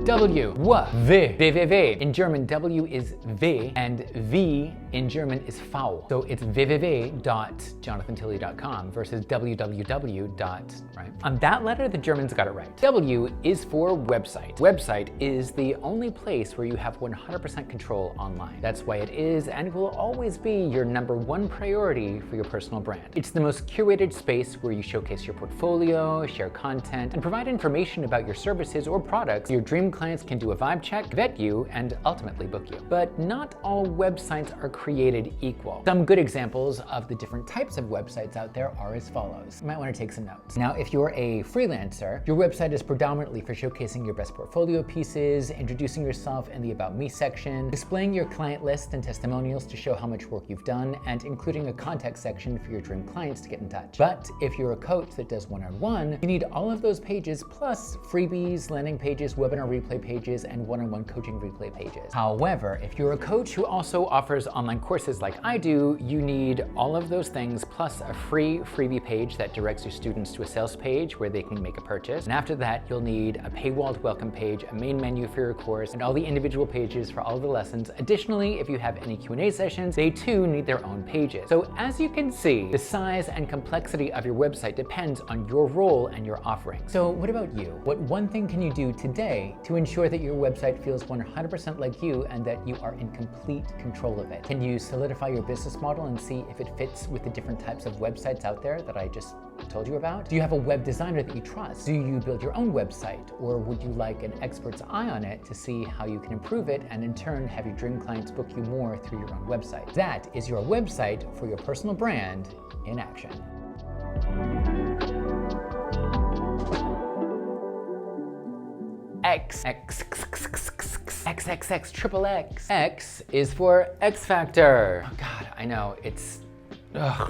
W, www. In German, W is w and V in German is v. So it's www.jonathantilly.com versus www. Right? On that letter, the Germans got it right. W is for website. Website is the only place where you have 100% control online. That's why it is and will always be your #1 priority for your personal brand. It's the most curated space where you showcase your portfolio, share content, and provide information about your services or products. Your dream clients can do a vibe check, vet you, and ultimately book you. But not all websites are created equal. Some good examples of the different types of websites out there are as follows. You might want to take some notes. Now, if you're a freelancer, your website is predominantly for showcasing your best portfolio pieces, introducing yourself in the About Me section, displaying your client list and testimonials to show how much work you've done, and including a contact section for your dream clients to get in touch. But if you're a coach that does one-on-one, you need all of those pages plus freebies, landing pages, webinar replay pages, and one-on-one coaching replay pages. However, if you're a coach who also offers online courses like I do, you need all of those things plus a free freebie page that directs your students to a sales page where they can make a purchase. And after that, you'll need a paywalled welcome page, a main menu for your course, and all the individual pages for all of the lessons. Additionally, if you have any Q&A sessions, they too need their own pages. So as you can see, the size and complexity of your website depends on your role and your offering. So what about you? What one thing can you do today to ensure that your website feels 100% like you and that you are in complete control of it? Can you solidify your business model and see if it fits with the different types of websites out there that I just told you about? Do you have a web designer that you trust? Do you build your own website, or would you like an expert's eye on it to see how you can improve it and in turn have your dream clients book you more through your own website? That is your website for your personal brand in action. X is for X Factor. Oh God, I know, it's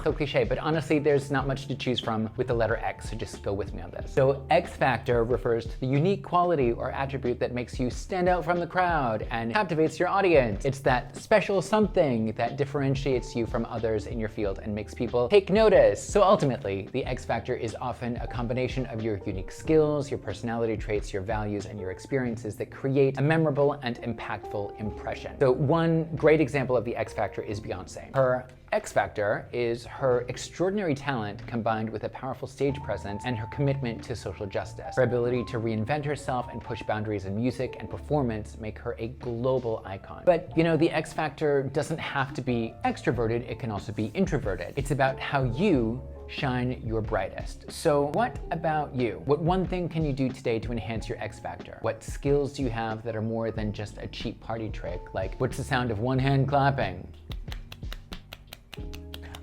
so cliche, but honestly, there's not much to choose from with the letter X, so just go with me on this. So X Factor refers to the unique quality or attribute that makes you stand out from the crowd and captivates your audience. It's that special something that differentiates you from others in your field and makes people take notice. So ultimately, the X Factor is often a combination of your unique skills, your personality traits, your values, and your experiences that create a memorable and impactful impression. So one great example of the X Factor is Beyonce. Her X Factor is her extraordinary talent combined with a powerful stage presence and her commitment to social justice. Her ability to reinvent herself and push boundaries in music and performance make her a global icon. But you know, the X Factor doesn't have to be extroverted, it can also be introverted. It's about how you shine your brightest. So what about you? What one thing can you do today to enhance your X Factor? What skills do you have that are more than just a cheap party trick? Like, what's the sound of one hand clapping?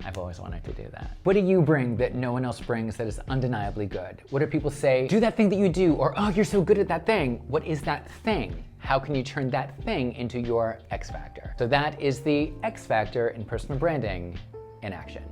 I've always wanted to do that. What do you bring that no one else brings that is undeniably good? What do people say? Do that thing that you do, or oh, you're so good at that thing. What is that thing? How can you turn that thing into your X Factor? So that is the X Factor in personal branding in action.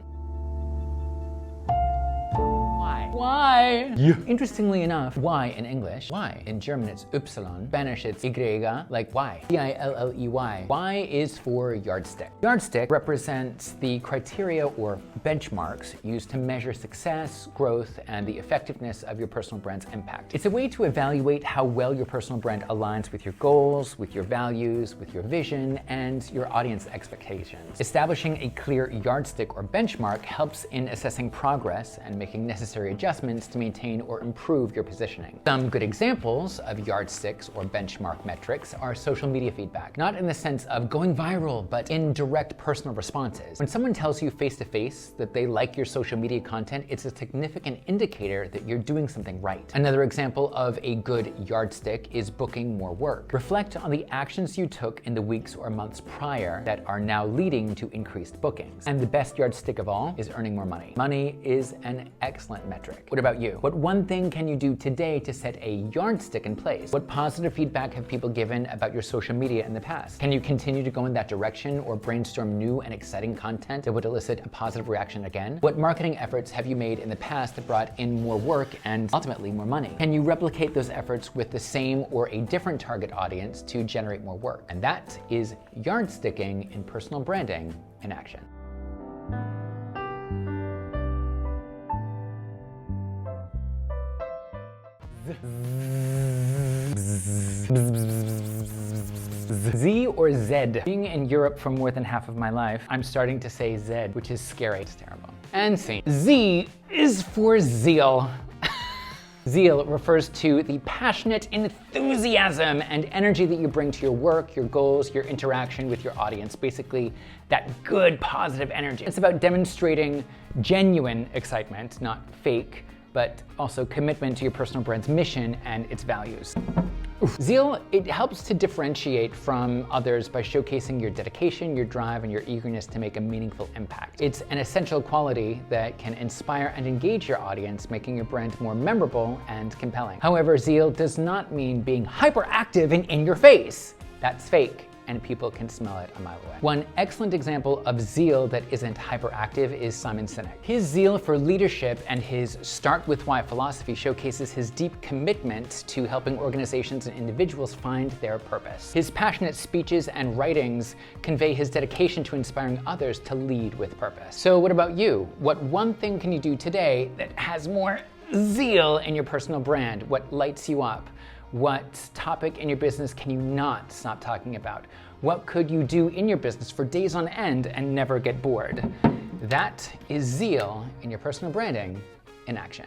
Why? Yeah. Interestingly enough, why in English, why. In German it's Ypsilon, Spanish it's Y, like why. Y-I-L-L-E-Y. Y is for Yardstick. Yardstick represents the criteria or benchmarks used to measure success, growth, and the effectiveness of your personal brand's impact. It's a way to evaluate how well your personal brand aligns with your goals, with your values, with your vision, and your audience expectations. Establishing a clear yardstick or benchmark helps in assessing progress and making necessary adjustments to maintain or improve your positioning. Some good examples of yardsticks or benchmark metrics are social media feedback, not in the sense of going viral, but in direct personal responses. When someone tells you face-to-face that they like your social media content, it's a significant indicator that you're doing something right. Another example of a good yardstick is booking more work. Reflect on the actions you took in the weeks or months prior that are now leading to increased bookings. And the best yardstick of all is earning more money. Money is an excellent metric. What about you? What one thing can you do today to set a yardstick in place? What positive feedback have people given about your social media in the past? Can you continue to go in that direction or brainstorm new and exciting content that would elicit a positive reaction again? What marketing efforts have you made in the past that brought in more work and ultimately more money? Can you replicate those efforts with the same or a different target audience to generate more work? And that is yardsticking in personal branding in action. Z or Z? Being in Europe for more than half of my life, I'm starting to say Z, which is scary. It's terrible. And C. Z is for zeal. Zeal refers to the passionate enthusiasm and energy that you bring to your work, your goals, your interaction with your audience. Basically, that good, positive energy. It's about demonstrating genuine excitement, not fake, but also commitment to your personal brand's mission and its values. Zeal, it helps to differentiate from others by showcasing your dedication, your drive, and your eagerness to make a meaningful impact. It's an essential quality that can inspire and engage your audience, making your brand more memorable and compelling. However, zeal does not mean being hyperactive and in your face. That's fake, and people can smell it a mile away. One excellent example of zeal that isn't hyperactive is Simon Sinek. His zeal for leadership and his Start With Why philosophy showcases his deep commitment to helping organizations and individuals find their purpose. His passionate speeches and writings convey his dedication to inspiring others to lead with purpose. So what about you? What one thing can you do today that has more zeal in your personal brand? What lights you up? What topic in your business can you not stop talking about? What could you do in your business for days on end and never get bored? That is zeal in your personal branding in action.